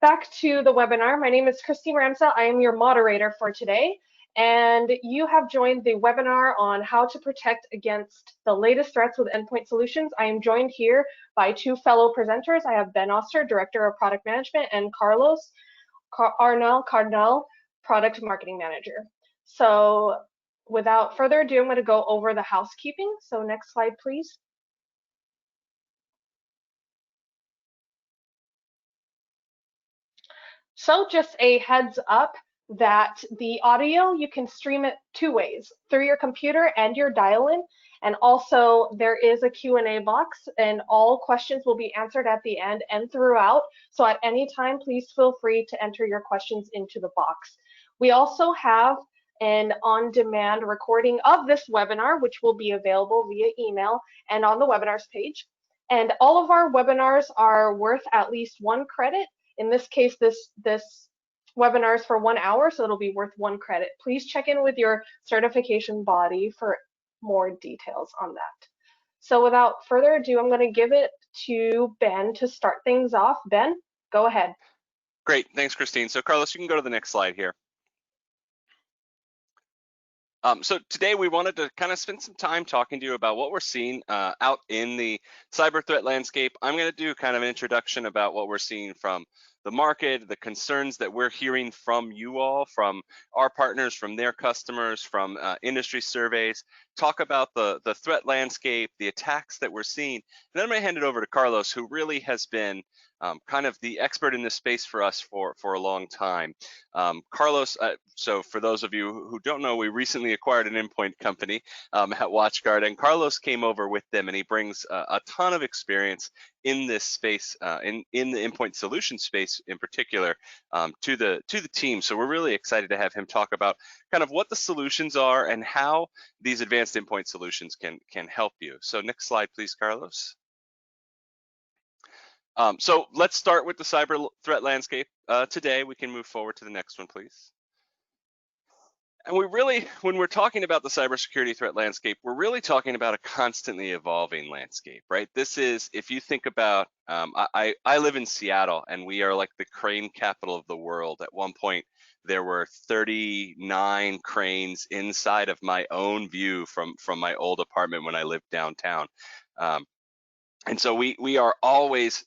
Back to the webinar. My name is Christine Ramsa. I am your moderator for today, and you have joined the webinar on how to protect against the latest threats with Endpoint Solutions. I am joined here by two fellow presenters. I have Ben Oster, Director of Product Management, and Carlos Arnal Cardenal, Product Marketing Manager. So without further ado, I'm going to go over the housekeeping. So next slide, please. So just a heads up that the audio, you can stream it two ways, through your computer and your dial-in. And also there is a Q&A box and all questions will be answered at the end and throughout. So at any time, please feel free to enter your questions into the box. We also have an on-demand recording of this webinar, which will be available via email and on the webinars page. And all of our webinars are worth at least 1 credit. In this case, this webinar is for 1 hour, so it'll be worth 1 credit. Please check in with your certification body for more details on that. So without further ado, I'm going to give it to Ben to start things off. Ben, go ahead. Great, thanks, Christine. So Carlos, you can go to the next slide here. So today we wanted to kind of spend some time talking to you about what we're seeing out in the cyber threat landscape. I'm going to do kind of an introduction about what we're seeing from the market, the concerns that we're hearing from you all, from our partners, from their customers, from industry surveys, talk about the threat landscape, the attacks that we're seeing. And then I'm going to hand it over to Carlos, who really has been kind of the expert in this space for us for a long time. Carlos, so for those of you who don't know, we recently acquired an Endpoint company at WatchGuard, and Carlos came over with them, and he brings a ton of experience in this space, in the Endpoint solution space in particular, to the team. So we're really excited to have him talk about kind of what the solutions are and how these advanced Endpoint solutions can help you. So next slide, please, Carlos. So let's start with the cyber threat landscape today. We can move forward to the next one, please. And we really, when we're talking about the cybersecurity threat landscape, we're really talking about a constantly evolving landscape, right? This is, if you think about, I live in Seattle, and we are like the crane capital of the world. At one point, there were 39 cranes inside of my own view from my old apartment when I lived downtown. And so we are always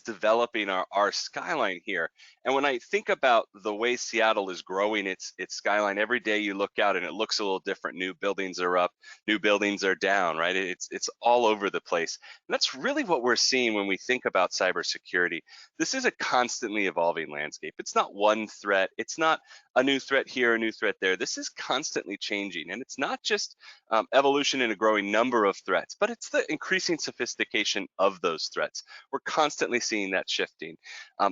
developing our skyline here. And when I think about the way Seattle is growing its skyline, every day you look out and it looks a little different. New buildings are up, new buildings are down, right? It's all over the place. And that's really what we're seeing when we think about cybersecurity. This is a constantly evolving landscape. It's not one threat. It's not a new threat here, a new threat there. This is constantly changing. And it's not just evolution in a growing number of threats, but it's the increasing sophistication of those threats. We're constantly seeing that shifting.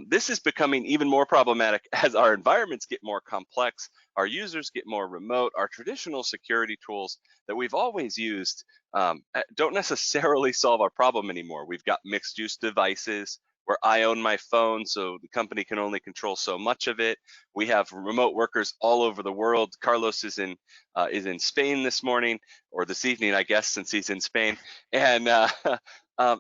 This is becoming even more problematic as our environments get more complex, our users get more remote, our traditional security tools that we've always used don't necessarily solve our problem anymore. We've got mixed use devices where I own my phone, so the company can only control so much of it. We have remote workers all over the world. Carlos is in Spain this morning, or this evening, I guess, since he's in Spain. And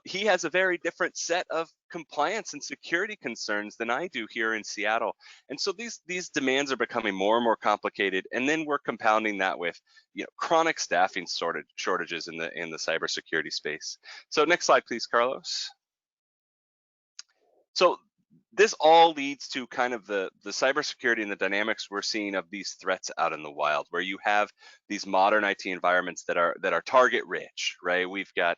he has a very different set of compliance and security concerns than I do here in Seattle. And so these demands are becoming more and more complicated, and then we're compounding that with chronic staffing shortages in the cybersecurity space. So next slide, please, Carlos. So this all leads to kind of the cybersecurity and the dynamics we're seeing of these threats out in the wild, where you have these modern IT environments that are target rich, right? We've got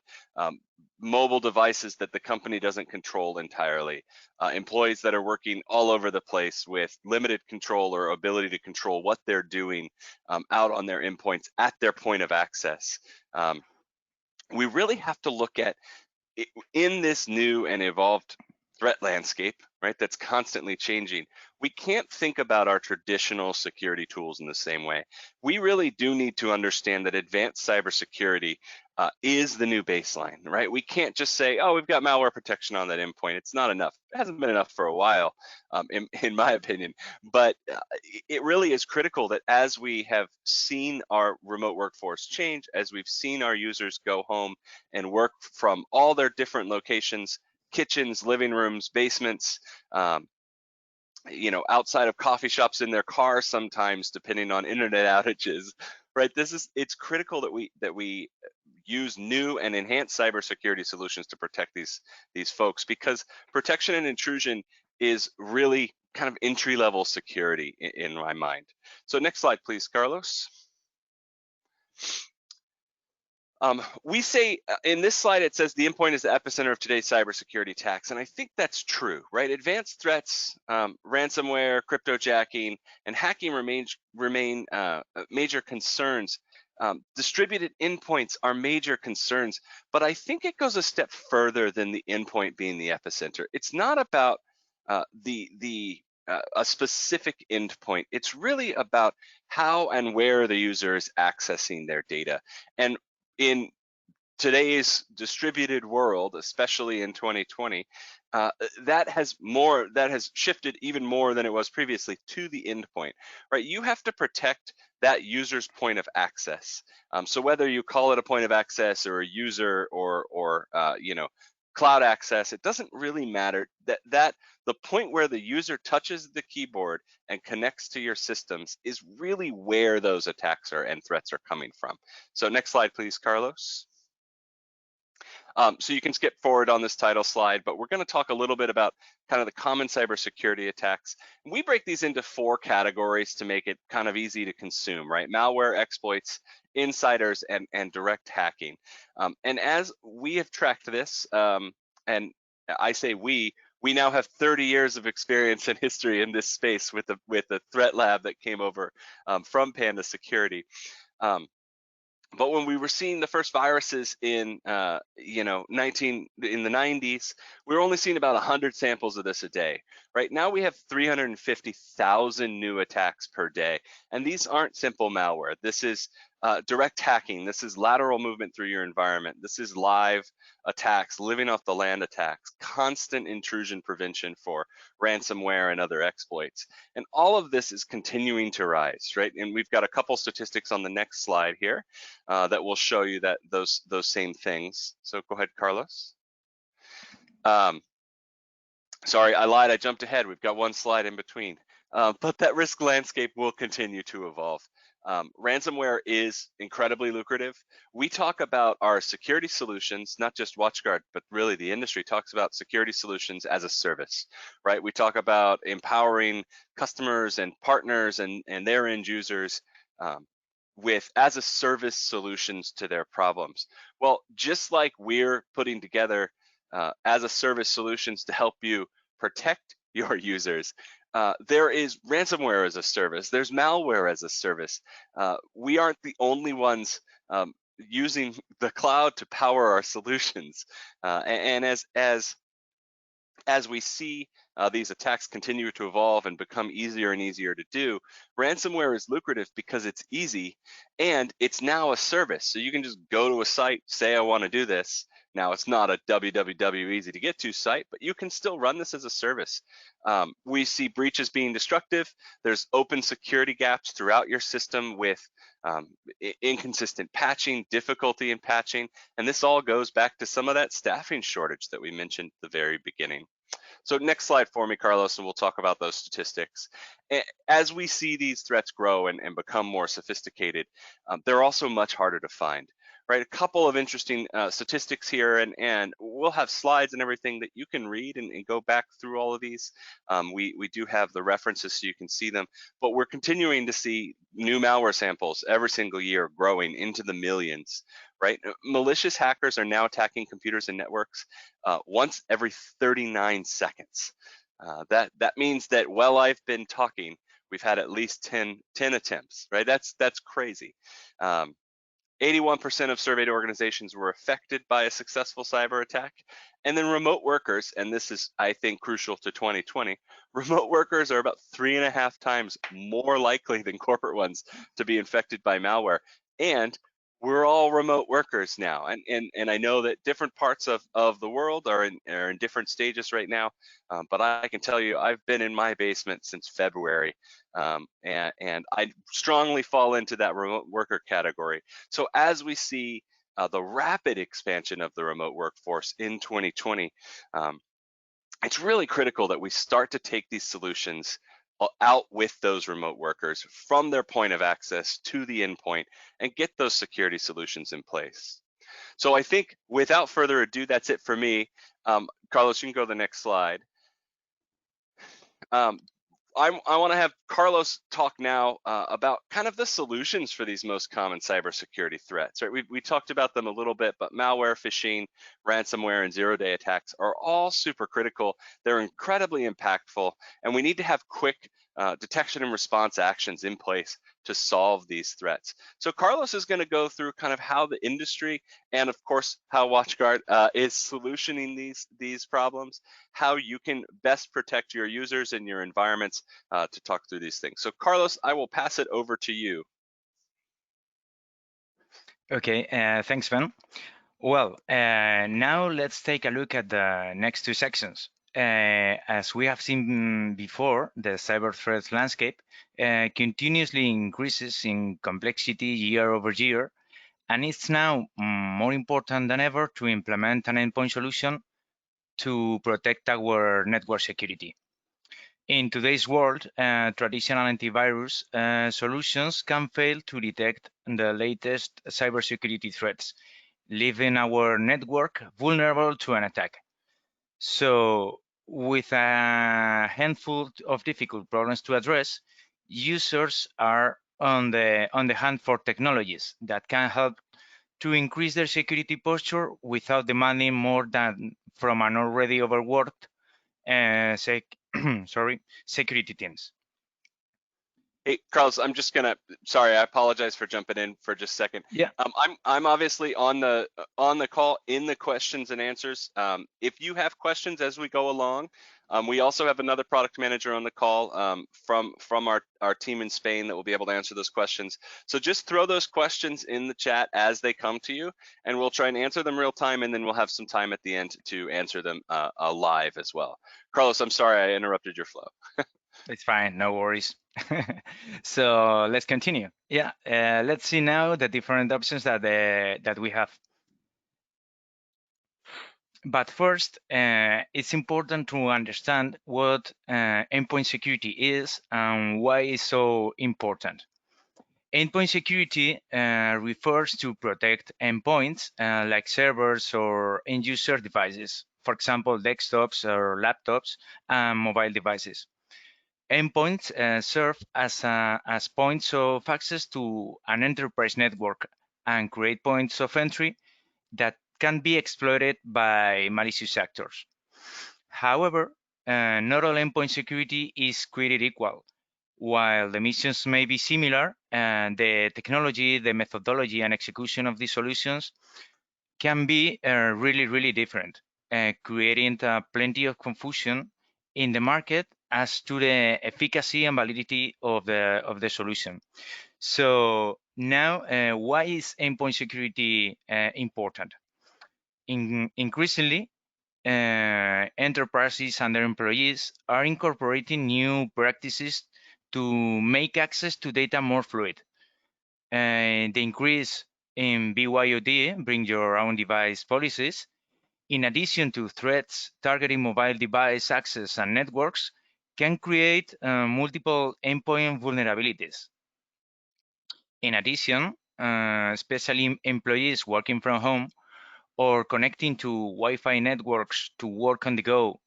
mobile devices that the company doesn't control entirely, employees that are working all over the place with limited control or ability to control what they're doing out on their endpoints at their point of access. We really have to look at in this new and evolved threat landscape, right, that's constantly changing. We can't think about our traditional security tools in the same way. We really do need to understand that advanced cybersecurity is the new baseline, right? We can't just say, oh, we've got malware protection on that endpoint. It's not enough. It hasn't been enough for a while, in my opinion. But it really is critical that as we have seen our remote workforce change, as we've seen our users go home and work from all their different locations, kitchens, living rooms, basements, outside of coffee shops in their car sometimes, depending on internet outages, right? It's critical that we use new and enhanced cybersecurity solutions to protect these folks, because protection and intrusion is really kind of entry-level security in my mind. So next slide, please, Carlos. We say in this slide, it says the endpoint is the epicenter of today's cybersecurity attacks, and I think that's true, right? Advanced threats, ransomware, cryptojacking, and hacking remain major concerns. Distributed endpoints are major concerns, but I think it goes a step further than the endpoint being the epicenter. It's not about a specific endpoint. It's really about how and where the user is accessing their data. And in today's distributed world, especially in 2020, that has shifted even more than it was previously to the endpoint, right? You have to protect that user's point of access. So whether you call it a point of access or a user or cloud access, it doesn't really matter. That the point where the user touches the keyboard and connects to your systems is really where those attacks and threats are coming from. So next slide, please, Carlos. So you can skip forward on this title slide, but we're going to talk a little bit about kind of the common cybersecurity attacks. We break these into 4 categories to make it kind of easy to consume, right? Malware, exploits, insiders, and direct hacking. And as we have tracked this, and I say we now have 30 years of experience and history in this space with the threat lab that came over from Panda Security. But when we were seeing the first viruses in the 90s, we were only seeing about 100 samples of this a day. Right now we have 350,000 new attacks per day, and these aren't simple malware. This is direct hacking. This is lateral movement through your environment. This is live attacks, living off the land attacks, constant intrusion prevention for ransomware and other exploits. And all of this is continuing to rise, right? And we've got a couple statistics on the next slide here that will show you that those same things. So go ahead, Carlos. Sorry, I lied, I jumped ahead. We've got one slide in between. But that risk landscape will continue to evolve. Ransomware is incredibly lucrative. We talk about our security solutions, not just WatchGuard, but really the industry talks about security solutions as a service, right? We talk about empowering customers and partners and their end users with as a service solutions to their problems. Well, just like we're putting together as a service solutions to help you protect your users, there is ransomware as a service. There's malware as a service. We aren't the only ones using the cloud to power our solutions. And as we see these attacks continue to evolve and become easier and easier to do, ransomware is lucrative because it's easy and it's now a service. So you can just go to a site, say I want to do this. Now it's not a www easy to get to site, but you can still run this as a service. We see breaches being destructive. There's open security gaps throughout your system with inconsistent patching, difficulty in patching, and this all goes back to some of that staffing shortage that we mentioned at the very beginning. So next slide for me, Carlos, and we'll talk about those statistics. As we see these threats grow and become more sophisticated, they're also much harder to find. Right, a couple of interesting statistics here, and we'll have slides and everything that you can read and go back through all of these. We do have the references so you can see them, but we're continuing to see new malware samples every single year growing into the millions, right? Malicious hackers are now attacking computers and networks once every 39 seconds. That means that while I've been talking, we've had at least 10 attempts, right? That's crazy. 81% of surveyed organizations were affected by a successful cyber attack. And then remote workers, and this is, I think, crucial to 2020, remote workers are about 3.5 times more likely than corporate ones to be infected by malware. And we're all remote workers now. And I know that different parts of the world are in different stages right now, but I can tell you I've been in my basement since February. And I strongly fall into that remote worker category. So as we see the rapid expansion of the remote workforce in 2020, it's really critical that we start to take these solutions out with those remote workers from their point of access to the endpoint and get those security solutions in place. So I think without further ado, that's it for me. Carlos, you can go to the next slide. Um, I want to have Carlos talk now about kind of the solutions for these most common cybersecurity threats. Right? We talked about them a little bit, but malware, phishing, ransomware, and zero-day attacks are all super critical. They're incredibly impactful, and we need to have quick detection and response actions in place to solve these threats. So Carlos is going to go through kind of how the industry and, of course, how WatchGuard is solutioning these problems, how you can best protect your users and your environments to talk through these things. So Carlos, I will pass it over to you. Okay, thanks, Ben. Well, now let's take a look at the next two sections. As we have seen before, the cyber threat landscape continuously increases in complexity year over year, and it's now more important than ever to implement an endpoint solution to protect our network security. In today's world, traditional antivirus solutions can fail to detect the latest cybersecurity threats, leaving our network vulnerable to an attack. So, with a handful of difficult problems to address, users are on the hunt for technologies that can help to increase their security posture without demanding more than from an already overworked security teams. Hey, Carlos, I'm just gonna, sorry, I apologize for jumping in for just a second. Yeah. I'm obviously on the call in the questions and answers. If you have questions as we go along, we also have another product manager on the call from our team in Spain that will be able to answer those questions. So just throw those questions in the chat as they come to you, and we'll try and answer them real time, and then we'll have some time at the end to answer them live as well. Carlos, I'm sorry I interrupted your flow. It's fine, no worries. So let's continue. Yeah, let's see now the different options that we have. But first, it's important to understand what endpoint security is and why it's so important. Endpoint security refers to protect endpoints like servers or end-user devices, for example, desktops or laptops and mobile devices. Endpoints serve as points of access to an enterprise network and create points of entry that can be exploited by malicious actors. However, not all endpoint security is created equal. While the missions may be similar, the technology, the methodology, and execution of these solutions can be really, really different, creating plenty of confusion in the market as to the efficacy and validity of the solution. So now, why is endpoint security important? Increasingly, enterprises and their employees are incorporating new practices to make access to data more fluid. The increase in BYOD, bring your own device policies, in addition to threats targeting mobile device access and networks, can create multiple endpoint vulnerabilities. In addition, especially employees working from home or connecting to Wi-Fi networks to work on the go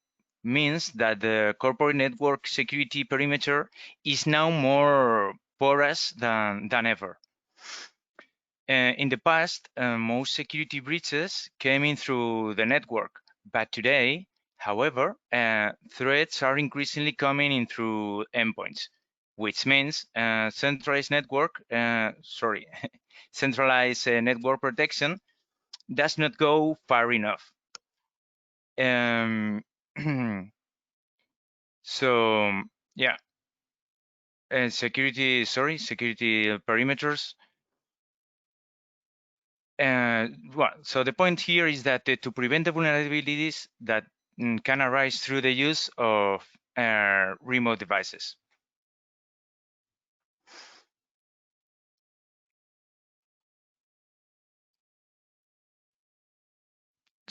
means that the corporate network security perimeter is now more porous than ever. In the past, most security breaches came in through the network, but today, however, threats are increasingly coming in through endpoints, which means centralized network protection does not go far enough. So yeah, security perimeters. Well, so the point here is that to prevent the vulnerabilities that can arise through the use of remote devices.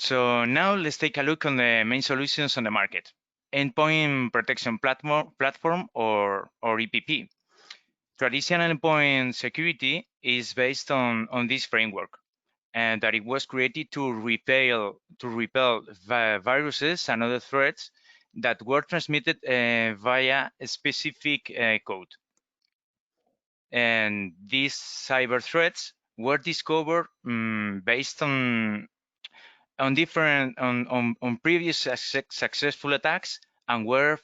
So now let's take a look on the main solutions on the market. Endpoint Protection Platform or EPP. Traditional endpoint security is based on this framework, and that it was created to repel viruses and other threats that were transmitted via a specific code. And these cyber threats were discovered based on previous successful attacks and were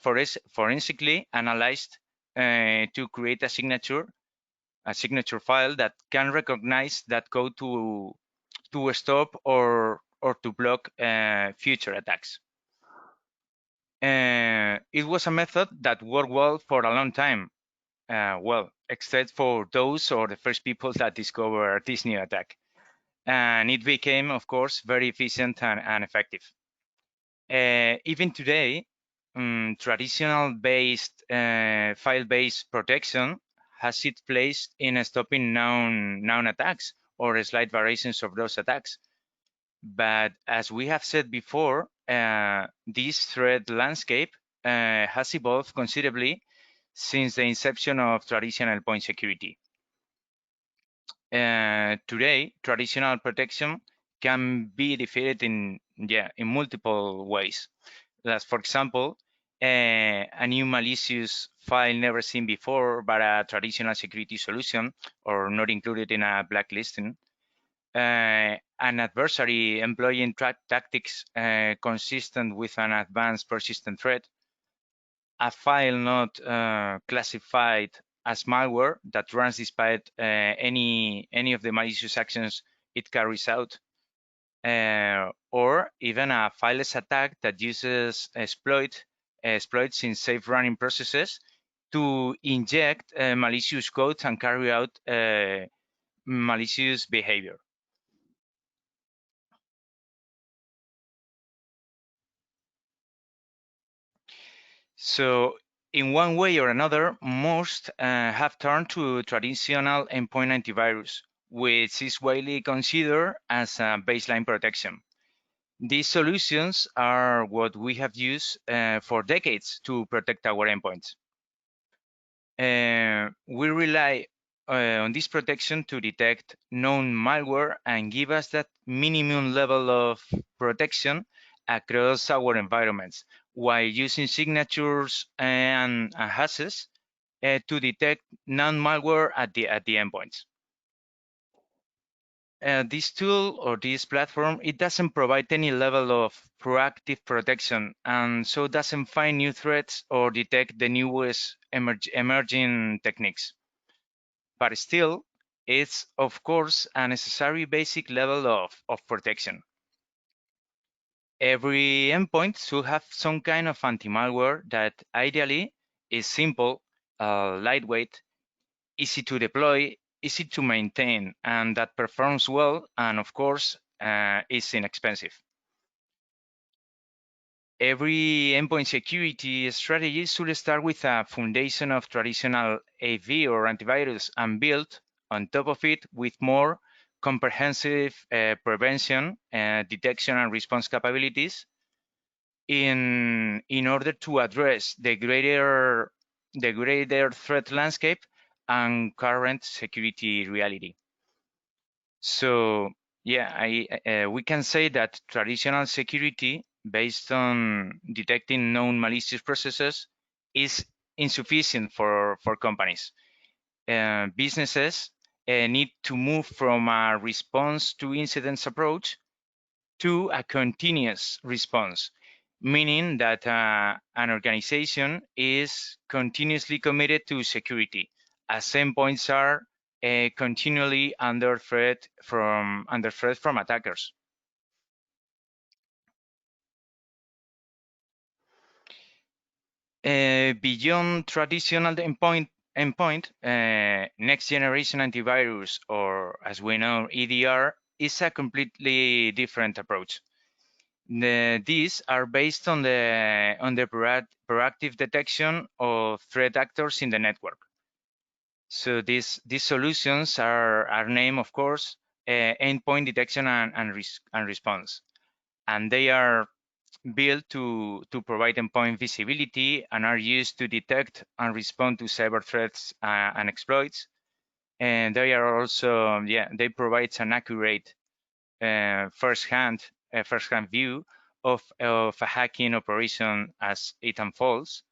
forensically analyzed to create a signature file that can recognize that code to stop or to block future attacks. It was a method that worked well for a long time. Well, except for those or the first people that discovered this new attack. And it became, of course, very efficient and effective. Even today, traditional file-based protection has its place in stopping known attacks or slight variations of those attacks. But as we have said before, this threat landscape has evolved considerably since the inception of traditional endpoint security. Today, traditional protection can be defeated in multiple ways. As for example, a new malicious file never seen before, but a traditional security solution or not included in a blacklisting. An adversary employing tactics consistent with an advanced persistent threat. A file not classified as malware that runs despite any of the malicious actions it carries out, or even a fileless attack that uses exploits in safe running processes to inject malicious code and carry out malicious behavior. So in one way or another, most have turned to traditional endpoint antivirus, which is widely considered as a baseline protection. These solutions are what we have used for decades to protect our endpoints. We rely on this protection to detect known malware and give us that minimum level of protection across our environments, while using signatures and hashes to detect non-malware at the endpoints. This tool or this platform, it doesn't provide any level of proactive protection, and so doesn't find new threats or detect the newest emerging techniques. But still, it's of course a necessary basic level of protection. Every endpoint should have some kind of anti-malware that ideally is simple, lightweight, easy to deploy, easy to maintain, and that performs well, and of course, is inexpensive. Every endpoint security strategy should start with a foundation of traditional AV or antivirus and build on top of it with more comprehensive prevention, detection, and response capabilities in order to address the greater threat landscape and current security reality. So yeah, we can say that traditional security based on detecting known malicious processes is insufficient for companies. Businesses need to move from a response to incidents approach to a continuous response, meaning that an organization is continuously committed to security, as endpoints are continually under threat from attackers. Beyond traditional endpoint, next generation antivirus, or as we know, EDR, is a completely different approach. These are based on the proactive detection of threat actors in the network. So these solutions are named, of course, endpoint detection and response. and they are built to provide endpoint visibility and are used to detect and respond to cyber threats and exploits. And they are also, they provide an accurate first-hand view of a hacking operation as it unfolds.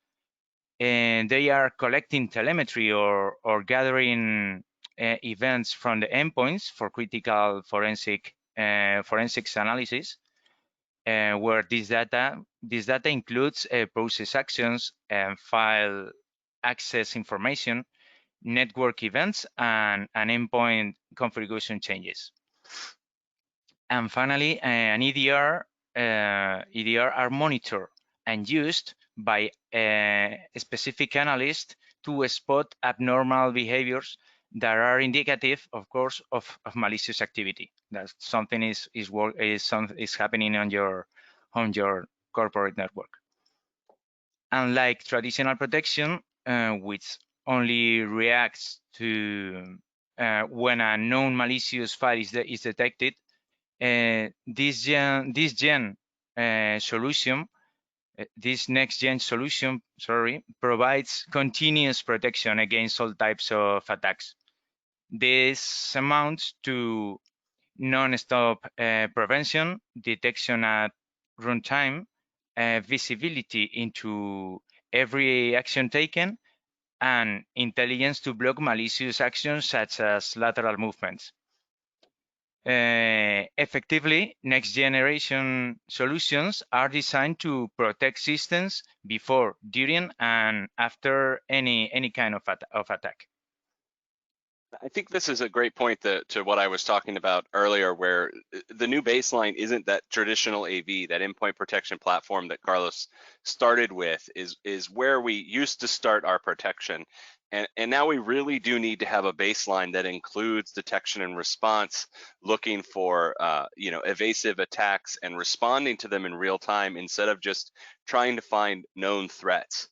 And they are collecting telemetry or gathering events from the endpoints for critical forensics analysis, where this data includes process actions and file access information, network events, and endpoint configuration changes. And finally, an EDR are monitored and used by specific analysts to spot abnormal behaviors that are indicative, of course, of malicious activity. That something is happening on your corporate network. Unlike traditional protection, which only reacts to when a known malicious file is detected, this next gen solution, provides continuous protection against all types of attacks. This amounts to non-stop prevention, detection at runtime, visibility into every action taken, and intelligence to block malicious actions such as lateral movements. Effectively, next generation solutions are designed to protect systems before, during, and after any kind of attack. I think this is a great point to what I was talking about earlier, where the new baseline isn't that traditional AV, that endpoint protection platform that Carlos started with, is where we used to start our protection. And now we really do need to have a baseline that includes detection and response, looking for evasive attacks and responding to them in real time instead of just trying to find known threats,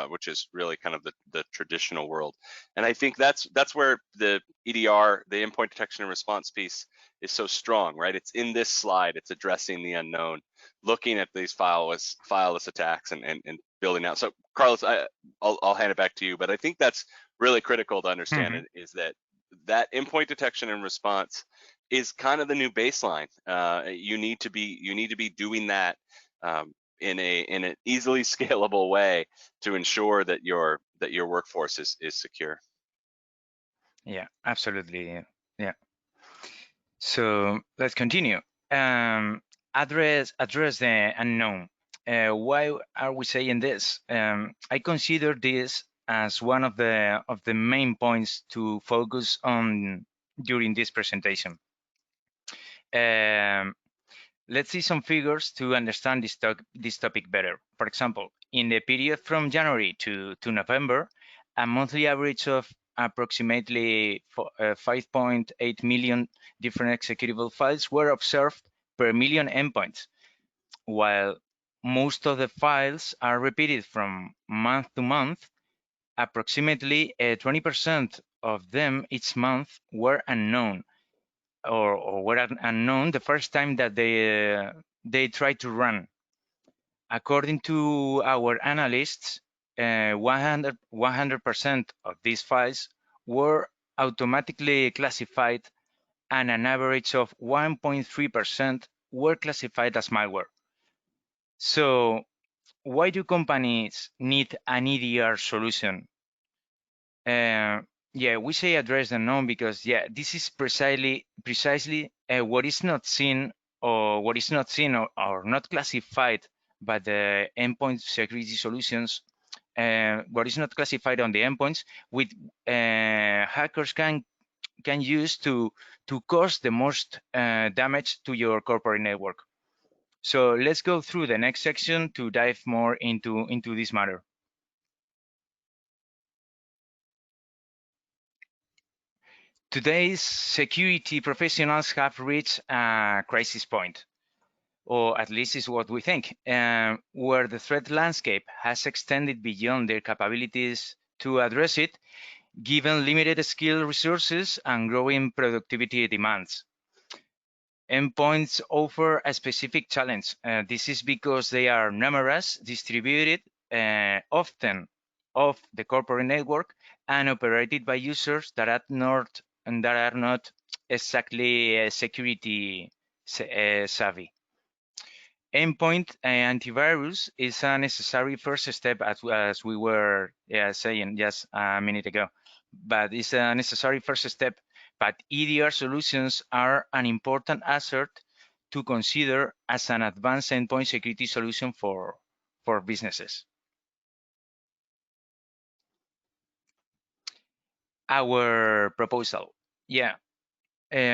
which is really kind of the traditional world. And I think that's where the EDR, the endpoint detection and response piece, is so strong, right? It's in this slide. It's addressing the unknown, looking at these fileless attacks and building out. So Carlos, I'll hand it back to you, but I think that's really critical to understand. Is that endpoint detection and response is kind of the new baseline. You need to be doing that in an easily scalable way to ensure that your workforce is secure. Yeah, absolutely. Yeah. So let's continue. Address the unknown. Why are we saying this? I consider this as one of the main points to focus on during this presentation. Let's see some figures to understand this topic better. For example, in the period from January to November, a monthly average of approximately 5.8 million different executable files were observed per million endpoints, while most of the files are repeated from month to month. Approximately 20% of them each month were unknown, or were unknown the first time that they tried to run. According to our analysts, 100% of these files were automatically classified, and an average of 1.3% were classified as malware. So why do companies need an EDR solution? Yeah, we say address the unknown because this is precisely what is not seen or not classified by the endpoint security solutions. What is not classified on the endpoints, with hackers can use to cause the most damage to your corporate network. So let's go through the next section to dive more into this matter. Today's security professionals have reached a crisis point, or at least is what we think, where the threat landscape has extended beyond their capabilities to address it, given limited skill resources and growing productivity demands. Endpoints offer a specific challenge. This is because they are numerous, distributed, often off the corporate network, and operated by users that are not exactly security savvy. Endpoint antivirus is a necessary first step, as we were saying just a minute ago, but it's a necessary first step. But EDR solutions are an important asset to consider as an advanced endpoint security solution for businesses. Our proposal, yeah,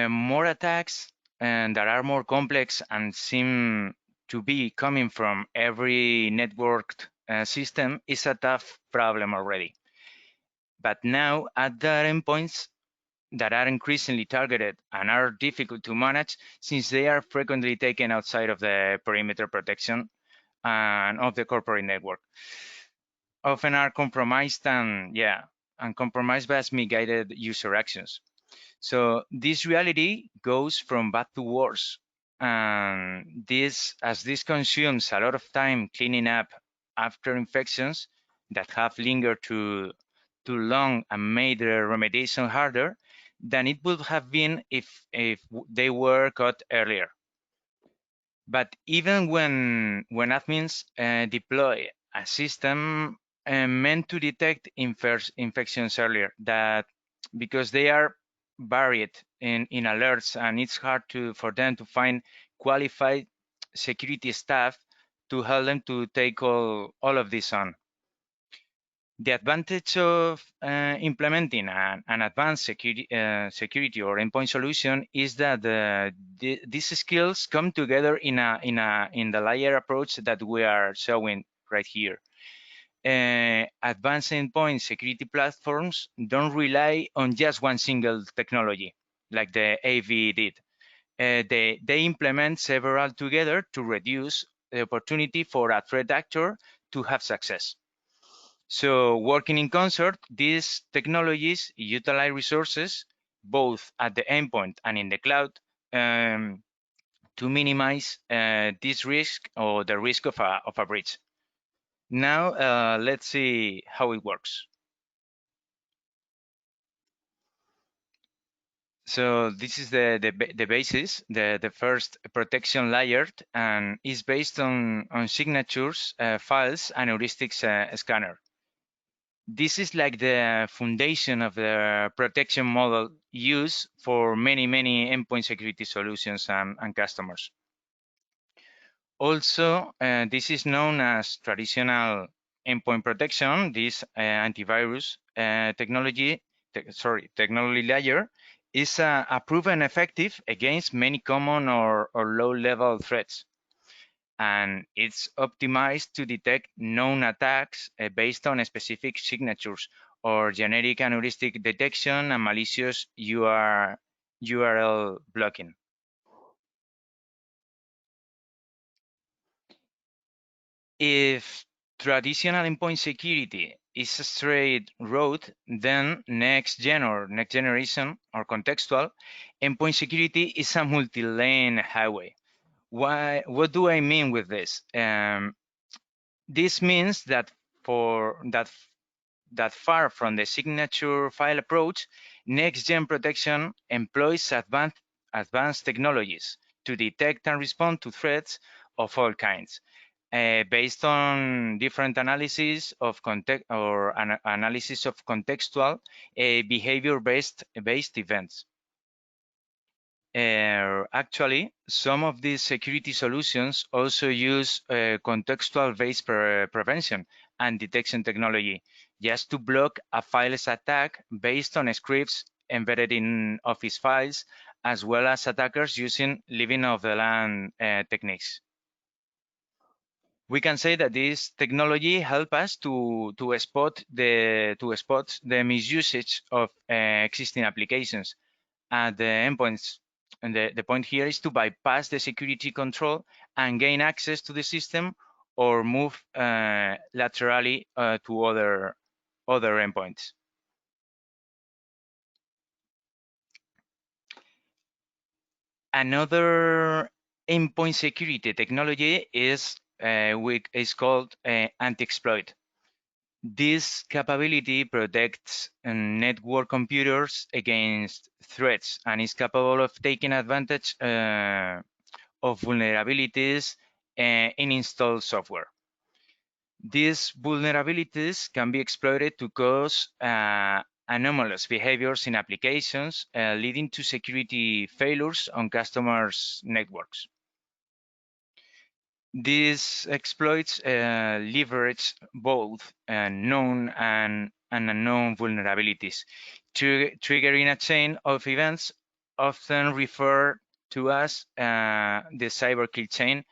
more attacks and that are more complex and seem to be coming from every networked system is a tough problem already. But now at the endpoints that are increasingly targeted and are difficult to manage since they are frequently taken outside of the perimeter protection and of the corporate network, often are compromised and compromised by misguided user actions. So this reality goes from bad to worse. And as this consumes a lot of time cleaning up after infections that have lingered too long and made the remediation harder than it would have been if they were caught earlier. But even when admins deploy a system meant to detect infections earlier, that because they are buried in alerts and it's hard for them to find qualified security staff to help them to take all of this on. The advantage of implementing an advanced security or endpoint solution is that these skills come together in the layer approach that we are showing right here. Advanced endpoint security platforms don't rely on just one single technology like the AV did. They implement several together to reduce the opportunity for a threat actor to have success. So working in concert, these technologies utilize resources both at the endpoint and in the cloud to minimize this risk or the risk of a breach. Now, let's see how it works. So this is the basis, the first protection layer, and is based on signatures, files, and heuristics scanner. This is like the foundation of the protection model used for many endpoint security solutions and customers. Also, this is known as traditional endpoint protection. This antivirus technology layer is a proven effective against many common or low-level threats. And it's optimized to detect known attacks based on specific signatures or generic and heuristic detection and malicious URL blocking. If traditional endpoint security is a straight road, then next generation or contextual endpoint security is a multi-lane highway. What do I mean with this? This means that far from the signature file approach, next-gen protection employs advanced technologies to detect and respond to threats of all kinds, based on different analysis of context or analysis of contextual behavior-based events. Actually, some of these security solutions also use contextual-based prevention and detection technology just to block a file's attack based on scripts embedded in Office files, as well as attackers using living off the land techniques. We can say that this technology helps us to spot the misusage of existing applications at the endpoints. And the point here is to bypass the security control and gain access to the system or move laterally to other endpoints. Another endpoint security technology is called anti-exploit. This capability protects network computers against threats and is capable of taking advantage of vulnerabilities in installed software. These vulnerabilities can be exploited to cause anomalous behaviors in applications, leading to security failures on customers' networks. These exploits leverage both known and unknown vulnerabilities, triggering a chain of events often referred to as the cyber kill chain,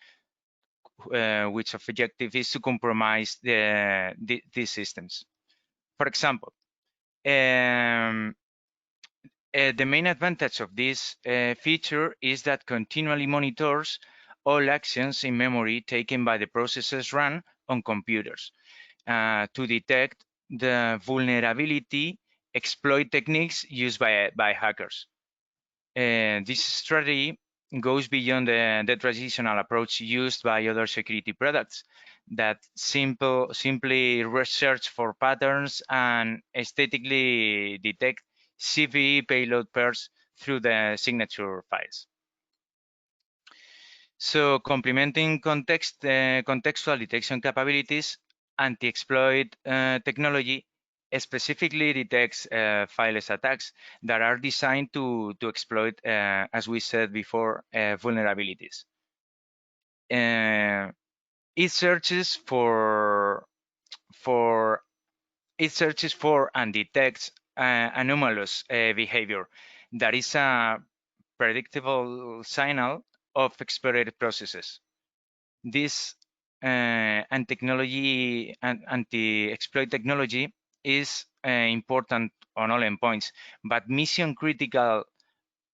which objective is to compromise these systems. For example, um, the main advantage of this feature is that continually monitors all actions in memory taken by the processes run on computers to detect the vulnerability exploit techniques used by hackers. This strategy goes beyond the traditional approach used by other security products that simply research for patterns and aesthetically detect CVE payload pairs through the signature files. So complementing contextual detection capabilities, anti-exploit technology specifically detects fileless attacks that are designed to exploit, as we said before, vulnerabilities. It searches for and detects anomalous behavior that is a predictable signal of exploited processes. This anti-exploit technology is important on all endpoints, but mission critical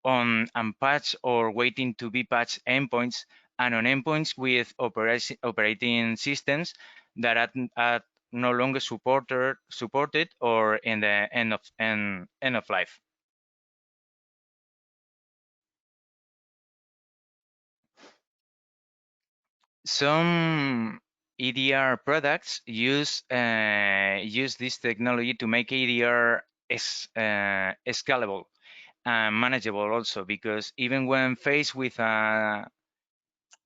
on unpatched or waiting to be patched endpoints and on endpoints with operating systems that are no longer supported or in the end of life. Some EDR products use this technology to make EDR scalable and manageable also, because even when faced with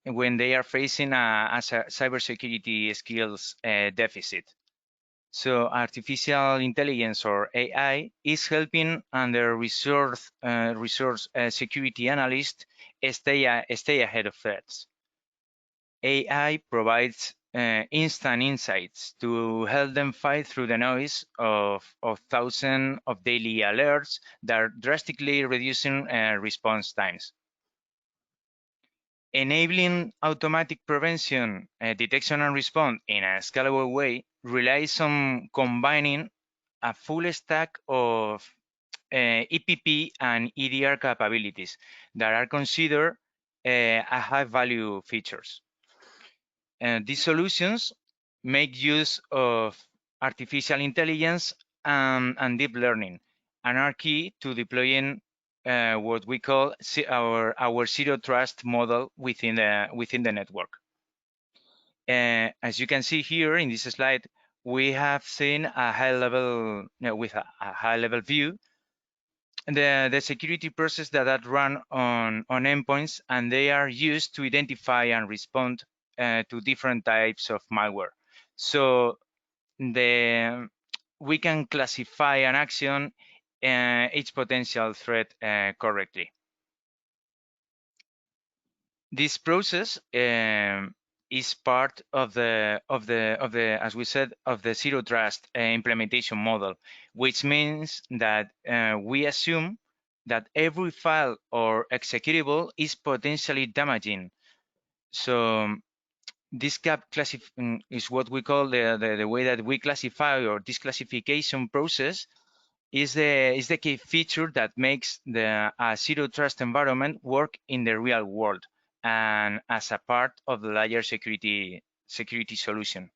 when they are facing a cybersecurity skills deficit. So artificial intelligence or AI is helping under resource security analysts stay ahead of threats. AI provides instant insights to help them fight through the noise of thousands of daily alerts that are drastically reducing response times. Enabling automatic prevention, detection and response in a scalable way relies on combining a full stack of EPP and EDR capabilities that are considered a high value features. These solutions make use of artificial intelligence and deep learning and are key to deploying what we call our zero trust model within the network. As you can see here in this slide, we have seen a high level with a high level view the security process that run on endpoints, and they are used to identify and respond to different types of malware. So we can classify an action, each potential threat correctly. This process is part of the as we said, of the zero trust implementation model, which means that we assume that every file or executable is potentially damaging. So this is what we call the way that we classify, or this classification process is the key feature that makes the zero trust environment work in the real world and as a part of the larger security solution.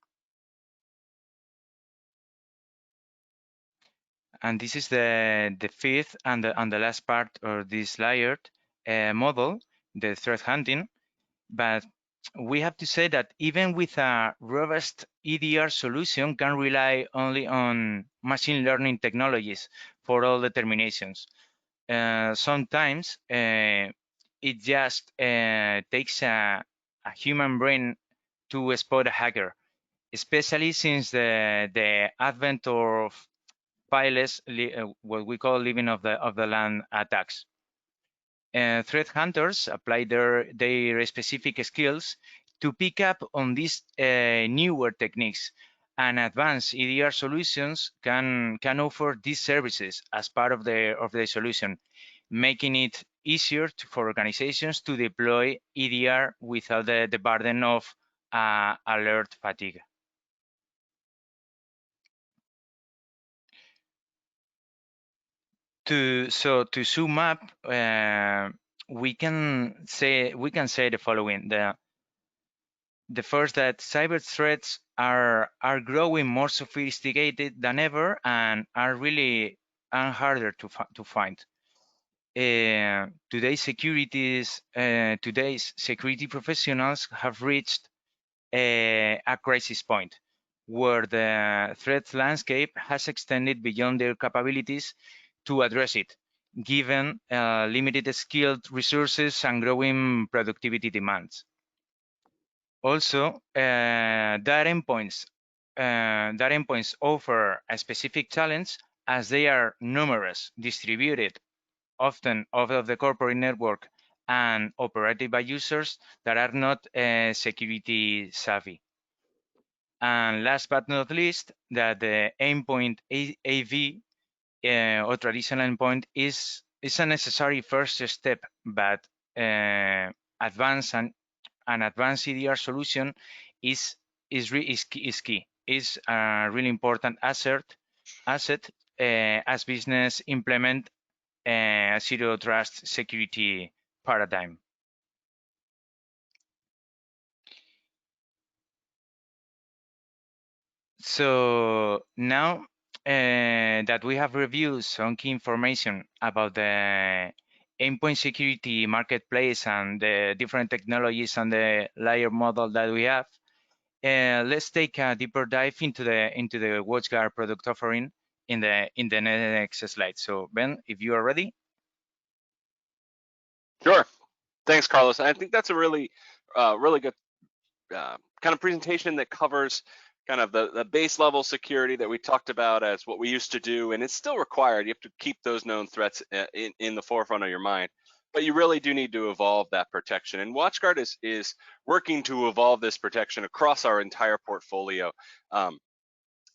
And this is the fifth and the last part of this layered model, the threat hunting. But we have to say that even with a robust EDR solution, can rely only on machine learning technologies for all determinations. Sometimes it just takes a human brain to spot a hacker, especially since the advent of pileless, what we call living of the land attacks. Threat hunters apply their specific skills to pick up on these newer techniques, and advanced EDR solutions can offer these services as part of the solution, making it easier for organizations to deploy EDR without the burden of alert fatigue. To sum up, we can say the following: the first, that cyber threats are growing more sophisticated than ever and are really harder to find. Today's security professionals have reached a crisis point where the threat landscape has extended beyond their capabilities to address it, given limited skilled resources and growing productivity demands. Also, that endpoints offer a specific challenge, as they are numerous, distributed, often over the corporate network, and operated by users that are not security savvy. And last but not least, that the endpoint AV or traditional endpoint is a necessary first step, but advanced an advanced EDR solution is key. Is a really important asset as business implement a zero trust security paradigm. So now that we have reviewed some key information about the endpoint security marketplace and the different technologies and the layer model that we have, let's take a deeper dive into the WatchGuard product offering in the next slide. So Ben, if you are ready. Sure. Thanks, Carlos. I think that's a really good kind of presentation that covers kind of the base level security that we talked about as what we used to do, and it's still required. You have to keep those known threats in the forefront of your mind, but you really do need to evolve that protection. And WatchGuard is working to evolve this protection across our entire portfolio.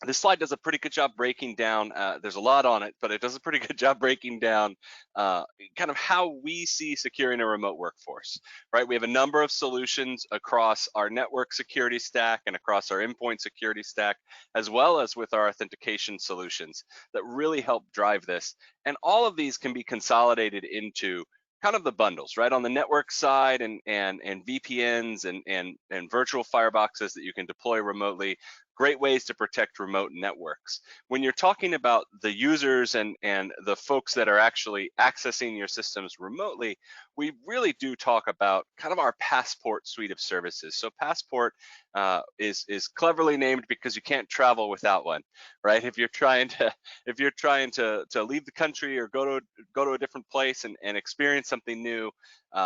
This slide does a pretty good job breaking down, there's a lot on it, but it does a pretty good job breaking down kind of how we see securing a remote workforce, right? We have a number of solutions across our network security stack and across our endpoint security stack, as well as with our authentication solutions that really help drive this. And all of these can be consolidated into kind of the bundles, right? On the network side and VPNs and virtual fireboxes that you can deploy remotely, great ways to protect remote networks. When you're talking about the users and the folks that are actually accessing your systems remotely, we really do talk about kind of our Passport suite of services. So Passport is cleverly named because you can't travel without one, right? If you're trying to leave the country or go to a different place and experience something new,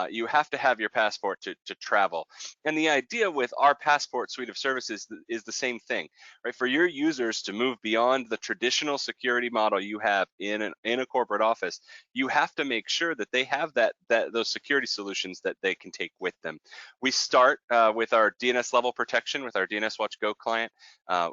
you have to have your Passport to travel. And the idea with our Passport suite of services is the same thing, right? For your users to move beyond the traditional security model you have in a corporate office, you have to make sure that they have those security solutions that they can take with them. We start with our DNS level protection with our DNS Watch Go client.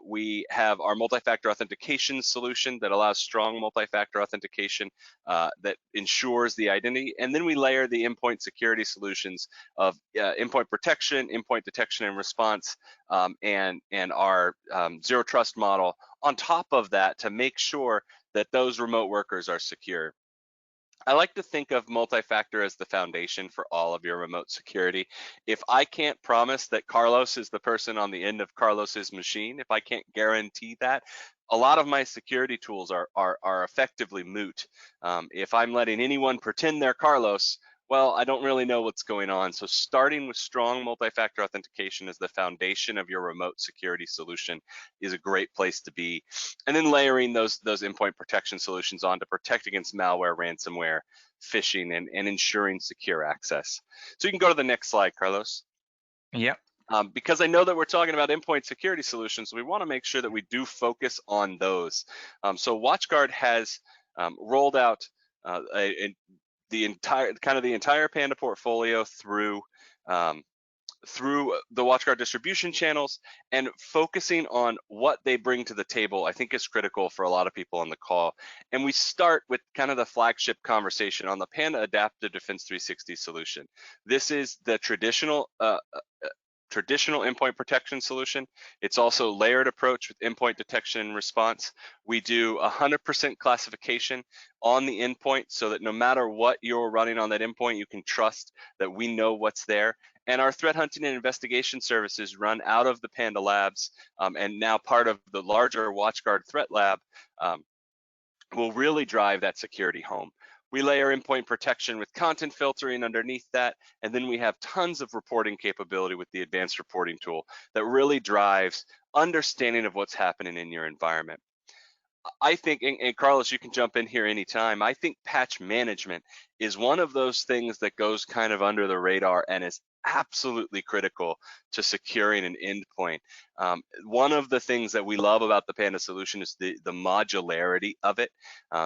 We have our multi-factor authentication solution that allows strong multi-factor authentication that ensures the identity, and then we layer the endpoint security solutions of endpoint protection, endpoint detection and response, and our zero trust model on top of that to make sure that those remote workers are secure. I like to think of multi-factor as the foundation for all of your remote security. If I can't promise that Carlos is the person on the end of Carlos's machine, if I can't guarantee that, a lot of my security tools are effectively moot. If I'm letting anyone pretend they're Carlos, well, I don't really know what's going on. So starting with strong multi-factor authentication as the foundation of your remote security solution is a great place to be. And then layering those endpoint protection solutions on to protect against malware, ransomware, phishing, and ensuring secure access. So you can go to the next slide, Carlos. Yeah. Because I know that we're talking about endpoint security solutions, we want to make sure that we do focus on those. So WatchGuard has rolled out the entire Panda portfolio through the WatchGuard distribution channels, and focusing on what they bring to the table, I think is critical for a lot of people on the call. And we start with kind of the flagship conversation on the Panda Adaptive Defense 360 solution. This is the traditional endpoint protection solution. It's also a layered approach with endpoint detection and response. We do 100% classification on the endpoint so that no matter what you're running on that endpoint, you can trust that we know what's there. And our threat hunting and investigation services run out of the Panda Labs and now part of the larger WatchGuard Threat Lab will really drive that security home. We layer endpoint protection with content filtering underneath that, and then we have tons of reporting capability with the advanced reporting tool that really drives understanding of what's happening in your environment. I think, and Carlos, you can jump in here anytime, I think patch management is one of those things that goes kind of under the radar and is absolutely critical to securing an endpoint. One of the things that we love about the Panda solution is the modularity of it.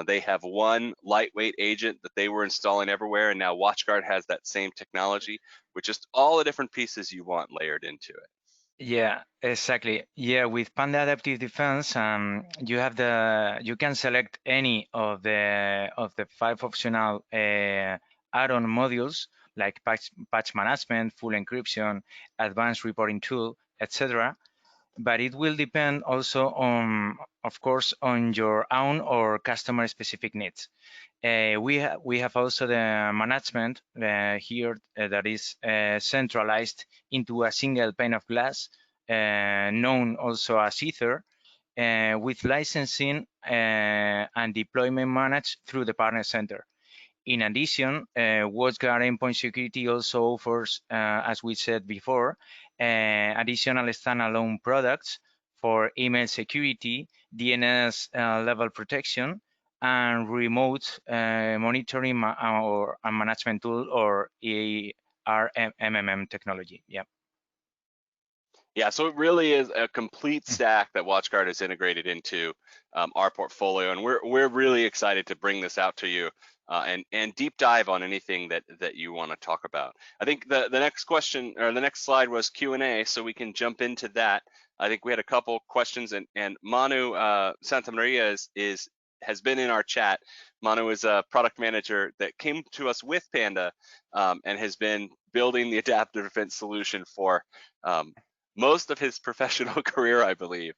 They have one lightweight agent that they were installing everywhere, and now WatchGuard has that same technology with just all the different pieces you want layered into it. Yeah, exactly. Yeah, with Panda Adaptive Defense, you can select any of the 5 optional add-on modules like patch management, full encryption, advanced reporting tool, etc. But it will depend also on, of course, on your own or customer specific needs. We have also the management here that is centralized into a single pane of glass, known also as Ether, with licensing and deployment managed through the Partner Center. In addition, WatchGuard Endpoint Security also offers, as we said before, additional standalone products for email security, DNS level protection, and remote monitoring or management tool, or ERMMM technology. Yeah. Yeah, so it really is a complete stack that WatchGuard is integrated into our portfolio, and we're really excited to bring this out to you and deep dive on anything that you want to talk about. I think the next question, or the next slide, was Q&A, so we can jump into that. I think we had a couple questions, and Manu Santamaria has been in our chat. Manu is a product manager that came to us with Panda and has been building the adaptive defense solution for most of his professional career, I believe.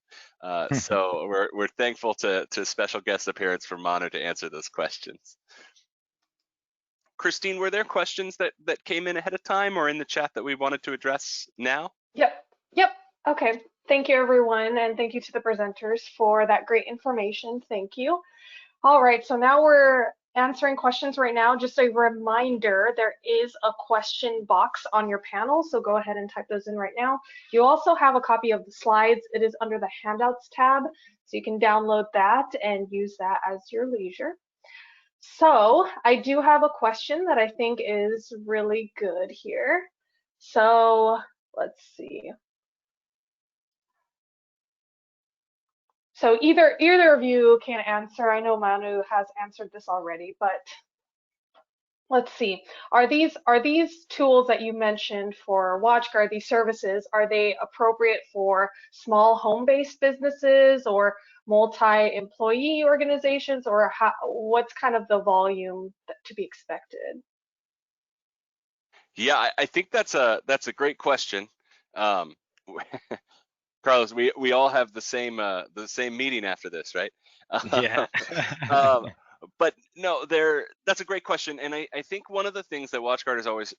So we're thankful to special guest appearance from Manu to answer those questions. Christine, were there questions that came in ahead of time or in the chat that we wanted to address now? Yep. Okay. Thank you, everyone, and thank you to the presenters for that great information. Thank you. All right, so now we're answering questions right now. Just a reminder, there is a question box on your panel, so go ahead and type those in right now. You also have a copy of the slides. It is under the Handouts tab, so you can download that and use that as your leisure. So I do have a question that I think is really good here. So let's see. So either of you can answer. I know Manu has answered this already, but let's see. Are these tools that you mentioned for WatchGuard, these services, are they appropriate for small home-based businesses or multi-employee organizations, or what's kind of the volume to be expected? Yeah, I think that's a great question. Carlos, we all have the same meeting after this, right? Yeah. But no, that's a great question, and I think one of the things that WatchGuard has always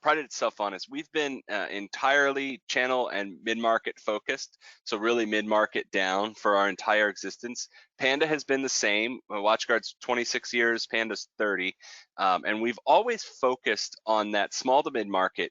prided itself on is we've been entirely channel and mid-market focused, so really mid-market down for our entire existence. Panda has been the same. WatchGuard's 26 years, Panda's 30, and we've always focused on that small to mid-market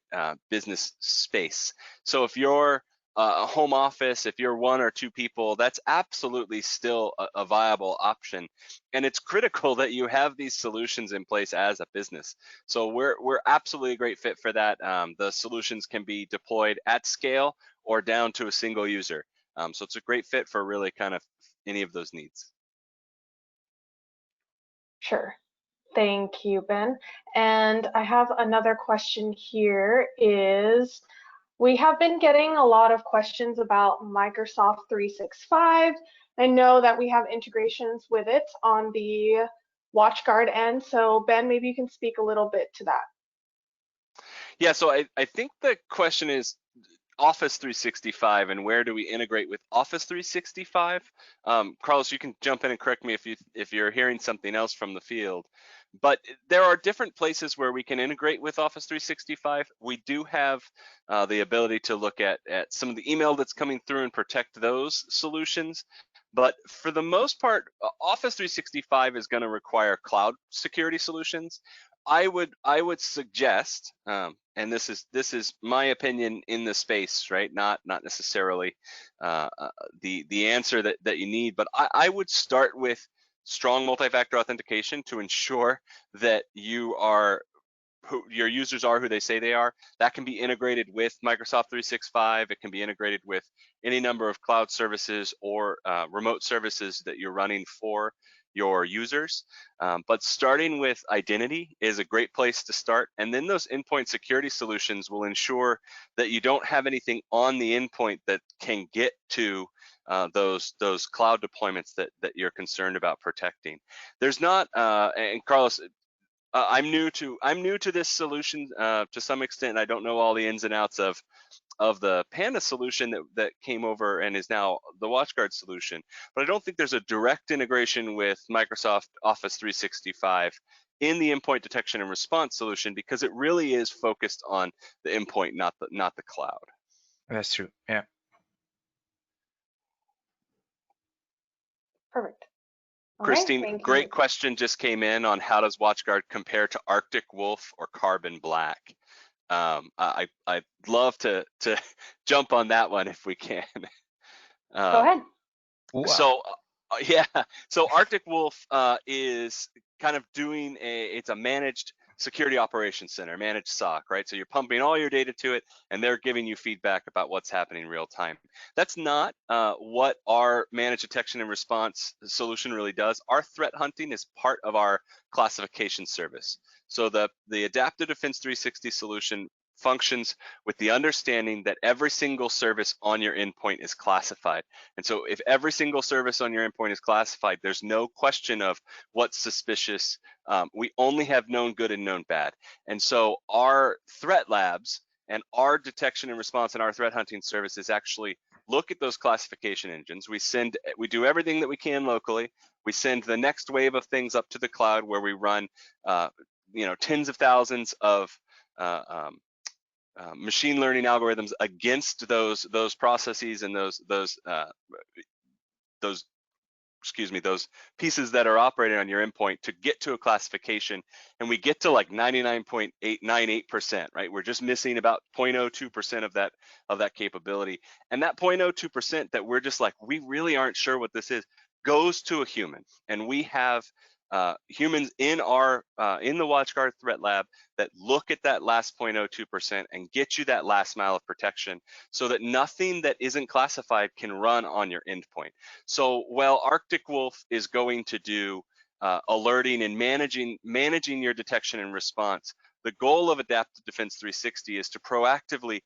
business space. So if you're a home office, if you're one or two people, that's absolutely still a viable option. And it's critical that you have these solutions in place as a business. So we're absolutely a great fit for that. The solutions can be deployed at scale or down to a single user. So it's a great fit for really kind of any of those needs. Sure. Thank you, Ben. And I have another question here is, we have been getting a lot of questions about Microsoft 365. I know that we have integrations with it on the WatchGuard end. So Ben, maybe you can speak a little bit to that. Yeah, so I think the question is Office 365 and where do we integrate with Office 365? Carlos, you can jump in and correct me if you're hearing something else from the field. But there are different places where we can integrate with Office 365. We do have the ability to look at some of the email that's coming through and protect those solutions. But for the most part, Office 365 is going to require cloud security solutions. I would suggest, and this is my opinion in the space, right? Not necessarily the answer that you need, but I would start with strong multi-factor authentication to ensure that who your users are who they say they are. That can be integrated with Microsoft 365. It can be integrated with any number of cloud services or remote services that you're running for your users. But starting with identity is a great place to start. And then those endpoint security solutions will ensure that you don't have anything on the endpoint that can get to those cloud deployments that you're concerned about protecting. There's not, and Carlos, I'm new to this solution to some extent. I don't know all the ins and outs of the Panda solution that came over and is now the WatchGuard solution. But I don't think there's a direct integration with Microsoft Office 365 in the endpoint detection and response solution because it really is focused on the endpoint, not the cloud. That's true. Yeah. Perfect. Christine, Thank great you. question just came in on how does WatchGuard compare to Arctic Wolf or Carbon Black. I'd love to jump on that one if we can. Go ahead. So yeah, so Arctic Wolf is kind of doing it's a managed security operations center, managed SOC, right? So you're pumping all your data to it and they're giving you feedback about what's happening real time. That's not what our managed detection and response solution really does. Our threat hunting is part of our classification service. So the Adaptive Defense 360 solution functions with the understanding that every single service on your endpoint is classified. And so if every single service on your endpoint is classified, there's no question of what's suspicious. We only have known good and known bad. And so our threat labs and our detection and response and our threat hunting services actually look at those classification engines. We do everything that we can locally. We send the next wave of things up to the cloud where we run tens of thousands of machine learning algorithms against those processes and those pieces that are operating on your endpoint to get to a classification, and we get to like 99.898%, right? We're just missing about 0.02% of that capability, and that 0.02% that we're just like, we really aren't sure what this is, goes to a human, and we have humans in the WatchGuard Threat Lab that look at that last 0.02% and get you that last mile of protection so that nothing that isn't classified can run on your endpoint. So while Arctic Wolf is going to do alerting and managing your detection and response, the goal of Adaptive Defense 360 is to proactively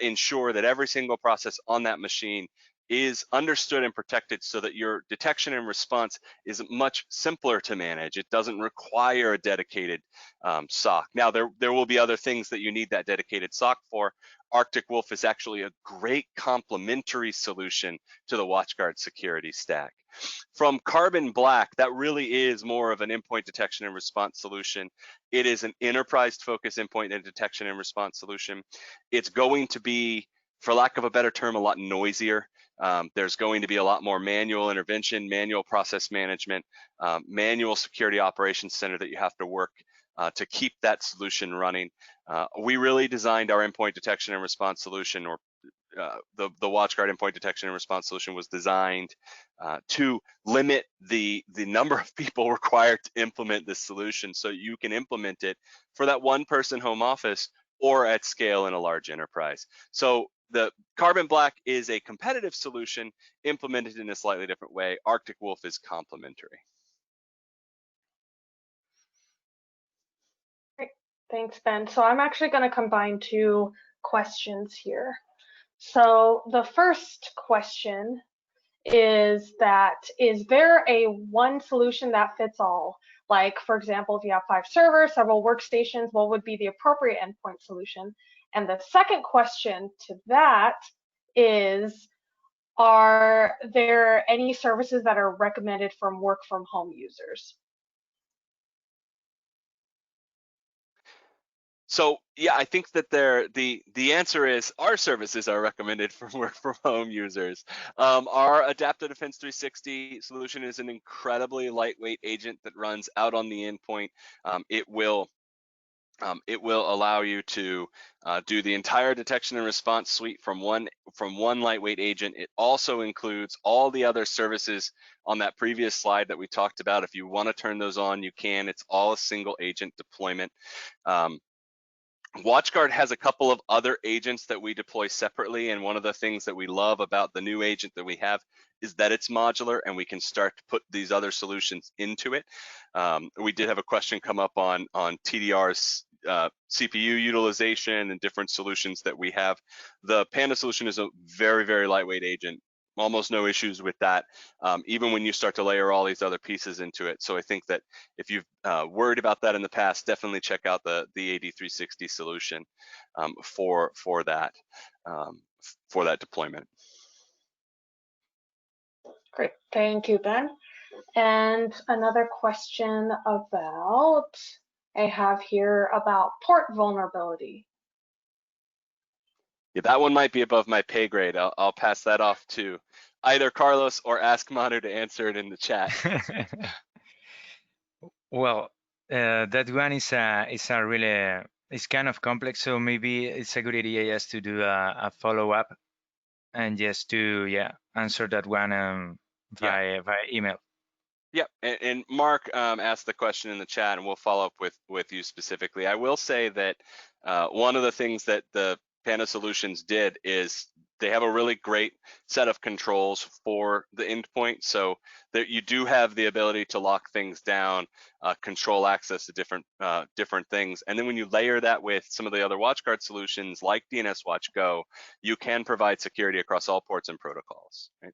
ensure that every single process on that machine is understood and protected so that your detection and response is much simpler to manage. It doesn't require a dedicated SOC. Now, there will be other things that you need that dedicated SOC for. Arctic Wolf is actually a great complementary solution to the WatchGuard security stack. From Carbon Black, that really is more of an endpoint detection and response solution. It is an enterprise-focused endpoint and detection and response solution. It's going to be, for lack of a better term, a lot noisier. There's going to be a lot more manual intervention, manual process management, manual security operations center that you have to work to keep that solution running. We really designed our endpoint detection and response solution, or the WatchGuard endpoint detection and response solution was designed to limit the number of people required to implement this solution, so you can implement it for that one person home office or at scale in a large enterprise. So the Carbon Black is a competitive solution implemented in a slightly different way. Arctic Wolf is complementary. Great. Thanks, Ben. So I'm actually going to combine two questions here. So the first question is there a one solution that fits all? Like, for example, if you have 5 servers, several workstations, what would be the appropriate endpoint solution? And the second question to that is, are there any services that are recommended from work from home users? So yeah, I think that the answer is our services are recommended for work from home users. Our Adaptive Defense 360 solution is an incredibly lightweight agent that runs out on the endpoint. It will allow you to do the entire detection and response suite from one lightweight agent. It also includes all the other services on that previous slide that we talked about. If you want to turn those on, you can. It's all a single agent deployment. WatchGuard has a couple of other agents that we deploy separately, and one of the things that we love about the new agent that we have is that it's modular and we can start to put these other solutions into it. We did have a question come up on TDR's CPU utilization and different solutions that we have. The Panda solution is a very, very lightweight agent. Almost no issues with that, even when you start to layer all these other pieces into it. So I think that if you've worried about that in the past, definitely check out the AD360 solution for that deployment. Great, thank you, Ben. And another question I have here about port vulnerability. Yeah, that one might be above my pay grade. I'll pass that off to either Carlos or ask Manu to answer it in the chat. Well, that one is a really, it's kind of complex, so maybe it's a good idea just to do a follow-up and just to answer that one via email. Yeah, and Mark asked the question in the chat, and we'll follow up with you specifically. I will say that one of the things that the Panda Solutions did is they have a really great set of controls for the endpoint, so that you do have the ability to lock things down, control access to different things, and then when you layer that with some of the other WatchGuard solutions like DNS Watch Go, you can provide security across all ports and protocols. Right?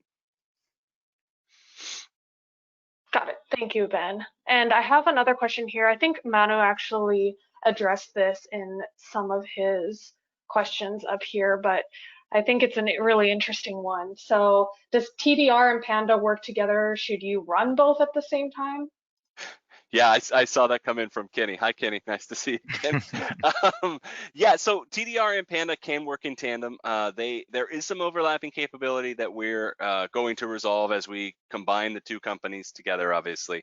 Got it. Thank you, Ben. And I have another question here. I think Manu actually addressed this in some of his questions up here, but I think it's a really interesting one. So does TDR and Panda work together? Should you run both at the same time? Yeah, I saw that come in from Kenny. Hi, Kenny. Nice to see you again. Yeah, so TDR and Panda can work in tandem. There is some overlapping capability that we're going to resolve as we combine the two companies together, obviously.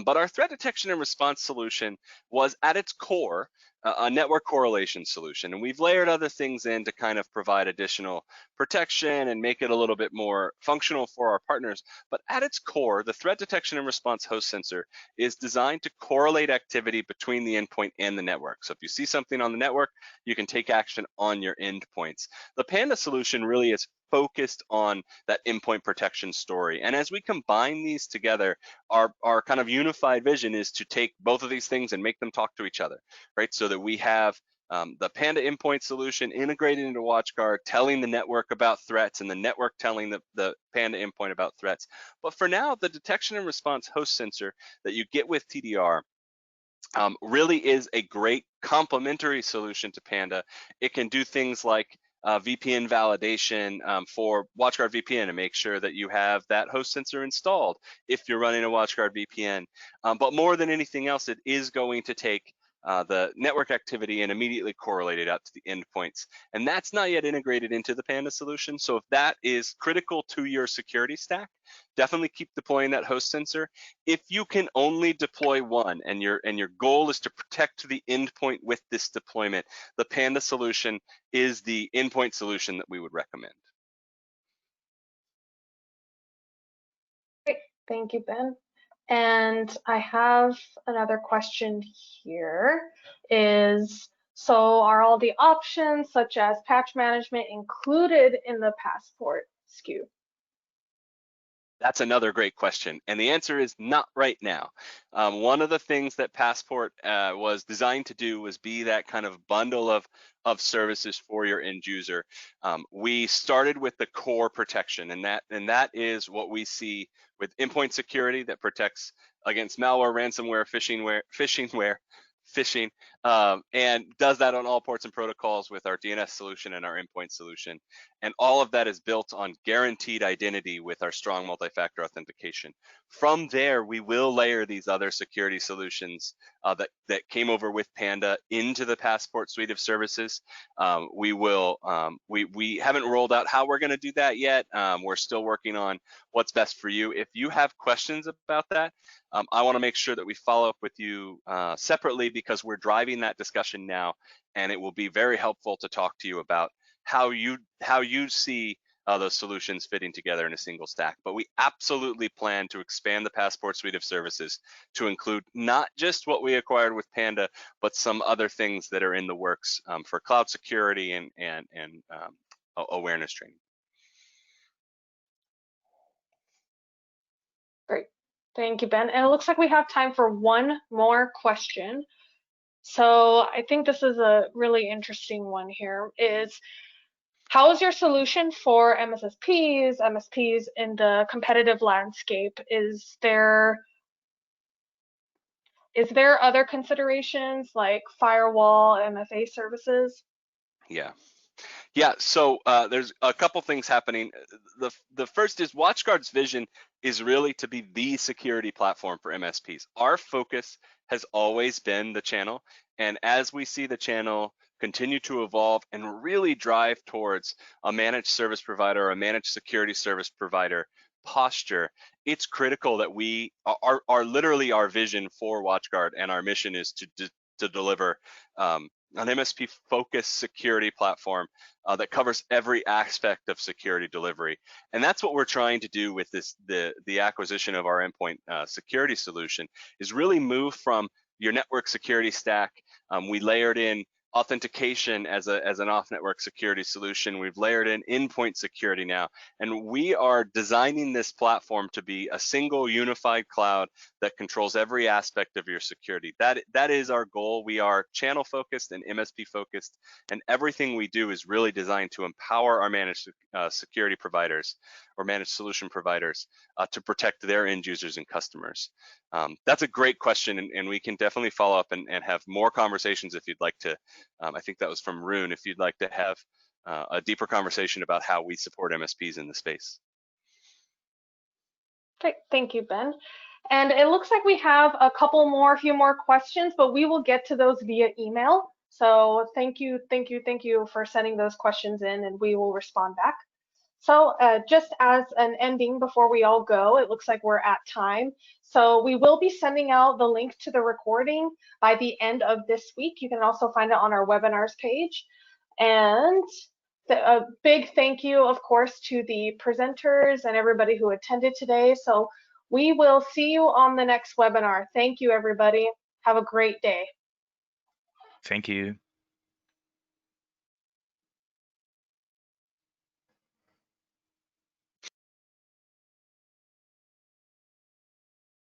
But our threat detection and response solution was at its core a network correlation solution, and we've layered other things in to kind of provide additional protection and make it a little bit more functional for our partners. But at its core, the threat detection and response host sensor is designed to correlate activity between the endpoint and the network. So if you see something on the network, you can take action on your endpoints. The Panda solution really is focused on that endpoint protection story. And as we combine these together, our kind of unified vision is to take both of these things and make them talk to each other, right? So that we have the Panda endpoint solution integrated into WatchGuard, telling the network about threats, and the network telling the Panda endpoint about threats. But for now, the detection and response host sensor that you get with TDR really is a great complementary solution to Panda. It can do things like VPN validation for WatchGuard VPN to make sure that you have that host sensor installed if you're running a WatchGuard VPN. But more than anything else, it is going to take the network activity and immediately correlate it out to the endpoints. And that's not yet integrated into the Panda solution. So if that is critical to your security stack, definitely keep deploying that host sensor. If you can only deploy one and your goal is to protect the endpoint with this deployment, the Panda solution is the endpoint solution that we would recommend. Great, thank you, Ben. And I have another question here is, so are all the options such as patch management included in the Passport SKU? That's another great question. And the answer is not right now. One of the things that Passport was designed to do was be that kind of bundle of services for your end user. We started with the core protection, and that is what we see with endpoint security that protects against malware, ransomware, phishing, and does that on all ports and protocols with our DNS solution and our endpoint solution. And all of that is built on guaranteed identity with our strong multi-factor authentication. From there, we will layer these other security solutions that came over with Panda into the Passport suite of services. We haven't rolled out how we're going to do that yet. We're still working on what's best for you. If you have questions about that, I want to make sure that we follow up with you separately, because we're driving that discussion now, and it will be very helpful to talk to you about how you see those solutions fitting together in a single stack. But we absolutely plan to expand the Passport suite of services to include not just what we acquired with Panda, but some other things that are in the works for cloud security and awareness training. Great, thank you, Ben. And it looks like we have time for one more question. So I think this is a really interesting one here, is how is your solution for MSPs in the competitive landscape? Is there other considerations like firewall, MFA services? Yeah, so there's a couple things happening. The first is WatchGuard's vision is really to be the security platform for MSPs. Our focus has always been the channel, and as we see the channel continue to evolve and really drive towards a managed service provider or a managed security service provider posture, it's critical that we are literally our vision for WatchGuard, and our mission is to deliver an MSP-focused security platform that covers every aspect of security delivery. And that's what we're trying to do with the acquisition of our endpoint security solution, is really move from your network security stack. We layered in authentication as an off-network security solution. We've layered in endpoint security now, and we are designing this platform to be a single unified cloud that controls every aspect of your security. That is our goal. We are channel focused and MSP focused, and everything we do is really designed to empower our managed security providers or managed solution providers to protect their end users and customers. That's a great question, and we can definitely follow up and have more conversations if you'd like to. I think that was from Rune, if you'd like to have a deeper conversation about how we support MSPs in the space. Okay, thank you, Ben. And it looks like we have a few more questions, but we will get to those via email. So thank you for sending those questions in, and we will respond back. So just as an ending before we all go, it looks like we're at time. So we will be sending out the link to the recording by the end of this week. You can also find it on our webinars page. And a big thank you, of course, to the presenters and everybody who attended today. So we will see you on the next webinar. Thank you, everybody. Have a great day. Thank you.